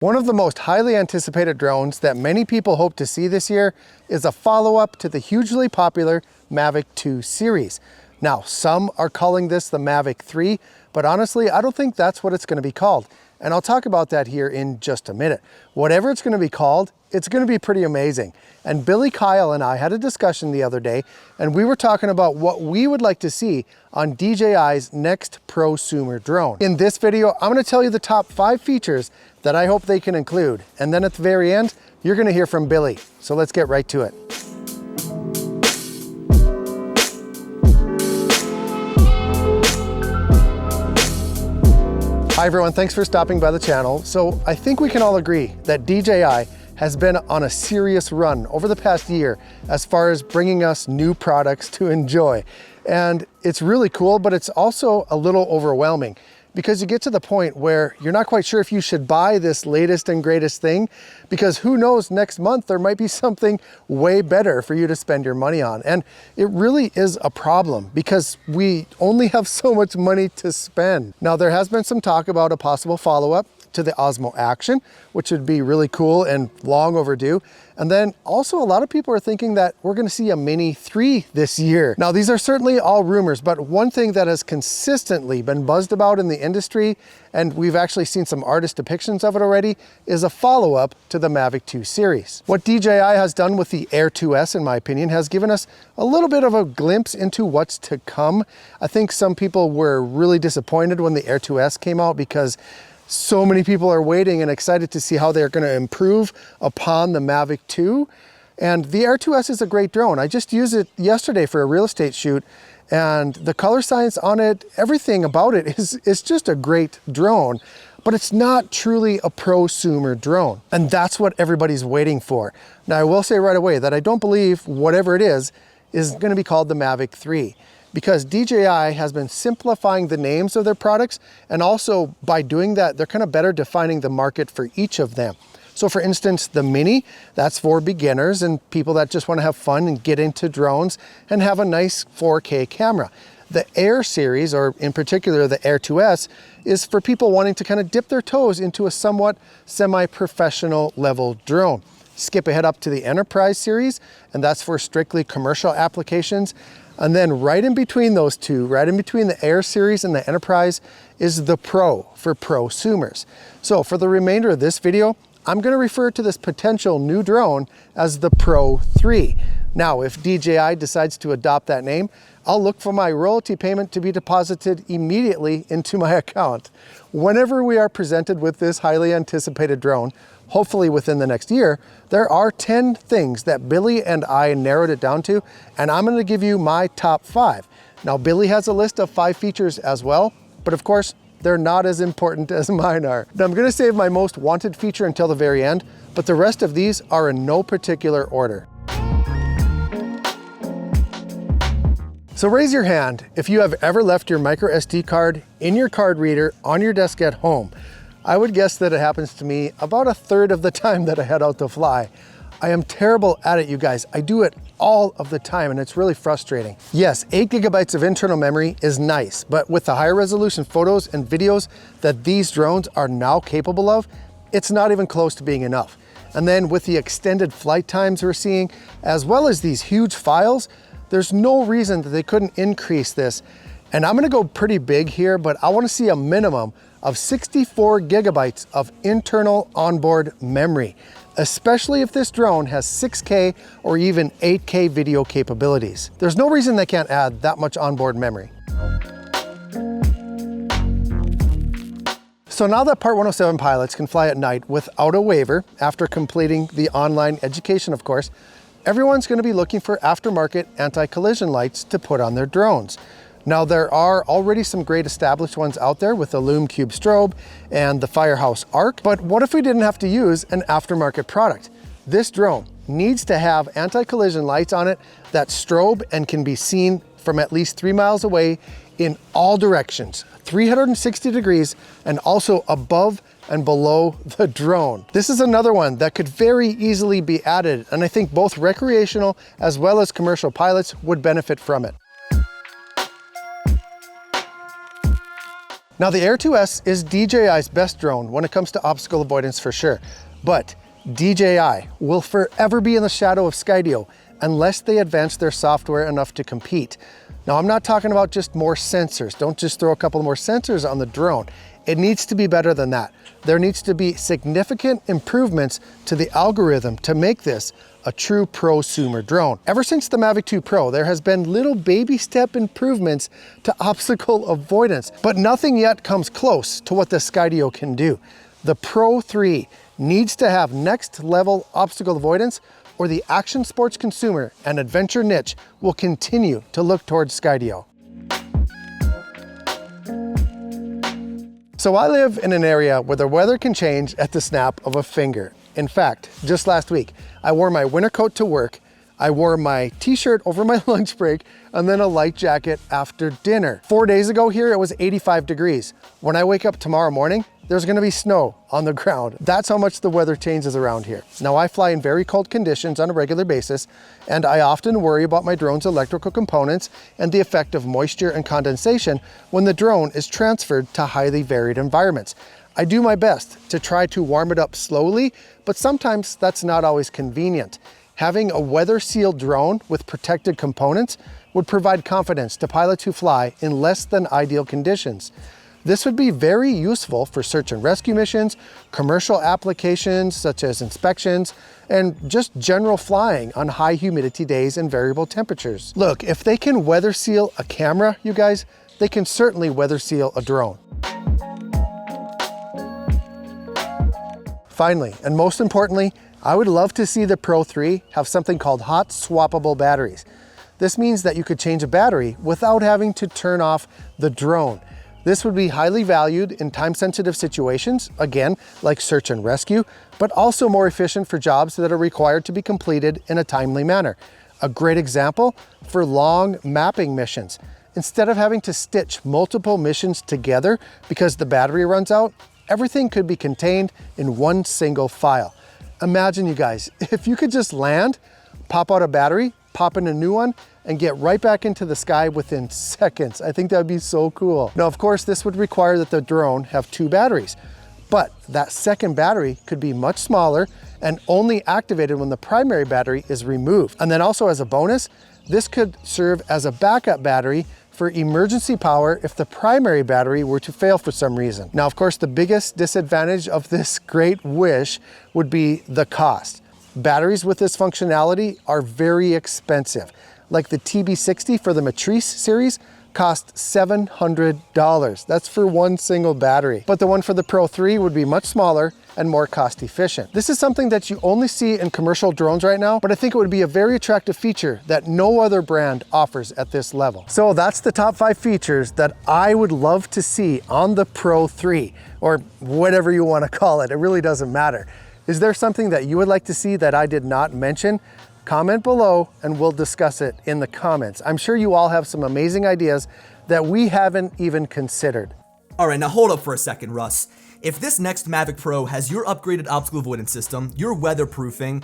One of the most highly anticipated drones that many people hope to see this year is a follow-up to the hugely popular Mavic 2 series. Now, some are calling this the Mavic 3, but honestly, I don't think that's what it's going to be called. And I'll talk about that here in just a minute. Whatever it's going to be called, it's going to be pretty amazing. And Billy, Kyle, and I had a discussion the other day, and we were talking about what we would like to see on DJI's next prosumer drone. In this video, I'm going to tell you the top 5 features that I hope they can include. And then at the very end, you're going to hear from Billy. So let's get right to it. Hi everyone, thanks for stopping by the channel. So I think we can all agree that DJI has been on a serious run over the past year as far as bringing us new products to enjoy. And it's really cool, but it's also a little overwhelming because you get to the point where you're not quite sure if you should buy this latest and greatest thing, because who knows, next month there might be something way better for you to spend your money on. And it really is a problem because we only have so much money to spend. Now, there has been some talk about a possible follow-up to the Osmo Action, which would be really cool and long overdue. And then also a lot of people are thinking that we're going to see a Mini 3 this year. Now, these are certainly all rumors, but one thing that has consistently been buzzed about in the industry, and we've actually seen some artist depictions of it already, is a follow-up to the Mavic 2 series. What DJI has done with the Air 2S, in my opinion, has given us a little bit of a glimpse into what's to come. I think some people were really disappointed when the Air 2S came out because so many people are waiting and excited to see how they're going to improve upon the Mavic 2. And the Air 2S is a great drone. I just used it yesterday for a real estate shoot, and the color science on it, everything about it is just a great drone, but it's not truly a prosumer drone. And that's what everybody's waiting for. Now, I will say right away that I don't believe whatever it is going to be called the Mavic 3. Because DJI has been simplifying the names of their products, and also by doing that, they're kind of better defining the market for each of them. So for instance, the Mini, that's for beginners and people that just want to have fun and get into drones and have a nice 4K camera. The Air series, or in particular the Air 2S, is for people wanting to kind of dip their toes into a somewhat semi-professional level drone. Skip ahead up to the Enterprise series, and that's for strictly commercial applications. And then right in between those two, right in between the Air series and the Enterprise, is the Pro for prosumers. So for the remainder of this video, I'm going to refer to this potential new drone as the Pro 3. Now, if DJI decides to adopt that name, I'll look for my royalty payment to be deposited immediately into my account. Whenever we are presented with this highly anticipated drone, hopefully within the next year, there are 10 things that Billy and I narrowed it down to, and I'm going to give you my top 5. Now, Billy has a list of 5 features as well, but of course, they're not as important as mine are. Now, I'm going to save my most wanted feature until the very end, but the rest of these are in no particular order. So raise your hand if you have ever left your micro SD card in your card reader on your desk at home. I would guess that it happens to me about a third of the time that I head out to fly. I am terrible at it, you guys. I do it all of the time, and it's really frustrating. Yes, 8 gigabytes of internal memory is nice, but with the higher resolution photos and videos that these drones are now capable of, it's not even close to being enough. And then with the extended flight times we're seeing, as well as these huge files, there's no reason that they couldn't increase this. And I'm gonna go pretty big here, but I wanna see a minimum of 64 gigabytes of internal onboard memory, especially if this drone has 6K or even 8K video capabilities. There's no reason they can't add that much onboard memory. So now that Part 107 pilots can fly at night without a waiver after completing the online education, of course, everyone's going to be looking for aftermarket anti-collision lights to put on their drones. Now, there are already some great established ones out there with the Lume Cube strobe and the Firehouse Arc, but what if we didn't have to use an aftermarket product? This drone needs to have anti-collision lights on it that strobe and can be seen from at least 3 miles away in all directions, 360 degrees, and also above and below the drone. This is another one that could very easily be added, and I think both recreational as well as commercial pilots would benefit from it. Now the Air 2S is DJI's best drone when it comes to obstacle avoidance for sure, but DJI will forever be in the shadow of Skydio unless they advance their software enough to compete. Now I'm not talking about just more sensors. Don't just throw a couple more sensors on the drone. It needs to be better than that. There needs to be significant improvements to the algorithm to make this a true prosumer drone. Ever since the Mavic 2 Pro, there has been little baby step improvements to obstacle avoidance, but nothing yet comes close to what the Skydio can do. The Pro 3 needs to have next level obstacle avoidance, or the action sports consumer and adventure niche will continue to look towards Skydio. So I live in an area where the weather can change at the snap of a finger. In fact, just last week, I wore my winter coat to work, I wore my t-shirt over my lunch break, and then a light jacket after dinner. 4 days ago here, it was 85 degrees. When I wake up tomorrow morning, there's gonna be snow on the ground. That's how much the weather changes around here. Now I fly in very cold conditions on a regular basis, and I often worry about my drone's electrical components and the effect of moisture and condensation when the drone is transferred to highly varied environments. I do my best to try to warm it up slowly, but sometimes that's not always convenient. Having a weather-sealed drone with protected components would provide confidence to pilots who fly in less than ideal conditions. This would be very useful for search and rescue missions, commercial applications such as inspections, and just general flying on high humidity days and variable temperatures. Look, if they can weather seal a camera, you guys, they can certainly weather seal a drone. Finally, and most importantly, I would love to see the Pro 3 have something called hot swappable batteries. This means that you could change a battery without having to turn off the drone. This would be highly valued in time-sensitive situations, again, like search and rescue, but also more efficient for jobs that are required to be completed in a timely manner. A great example for long mapping missions. Instead of having to stitch multiple missions together because the battery runs out, everything could be contained in one single file. Imagine, you guys, if you could just land, pop out a battery, pop in a new one, and get right back into the sky within seconds. I think that would be so cool. Now, of course, this would require that the drone have 2 batteries, but that second battery could be much smaller and only activated when the primary battery is removed. And then also as a bonus, this could serve as a backup battery for emergency power if the primary battery were to fail for some reason. Now, of course, the biggest disadvantage of this great wish would be the cost. Batteries with this functionality are very expensive. Like the TB60 for the Matrice series cost $700. That's for one single battery. But the one for the Pro 3 would be much smaller and more cost efficient. This is something that you only see in commercial drones right now, but I think it would be a very attractive feature that no other brand offers at this level. So that's the top 5 features that I would love to see on the Pro 3, or whatever you want to call it. It really doesn't matter. Is there something that you would like to see that I did not mention? Comment below and we'll discuss it in the comments. I'm sure you all have some amazing ideas that we haven't even considered. All right, now hold up for a second, Russ. If this next Mavic Pro has your upgraded obstacle avoidance system, your weatherproofing,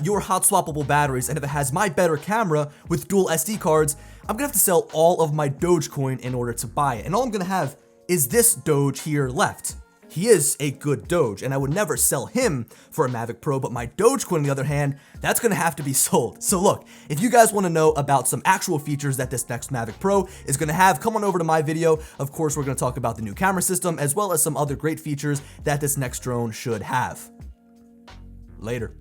your hot swappable batteries, and if it has my better camera with dual SD cards, I'm gonna have to sell all of my Dogecoin in order to buy it. And all I'm gonna have is this Doge here left. He is a good Doge, and I would never sell him for a Mavic Pro, but my Dogecoin, on the other hand, that's gonna have to be sold. So look, if you guys wanna know about some actual features that this next Mavic Pro is gonna have, come on over to my video. Of course, we're gonna talk about the new camera system, as well as some other great features that this next drone should have. Later.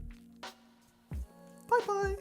Bye-bye.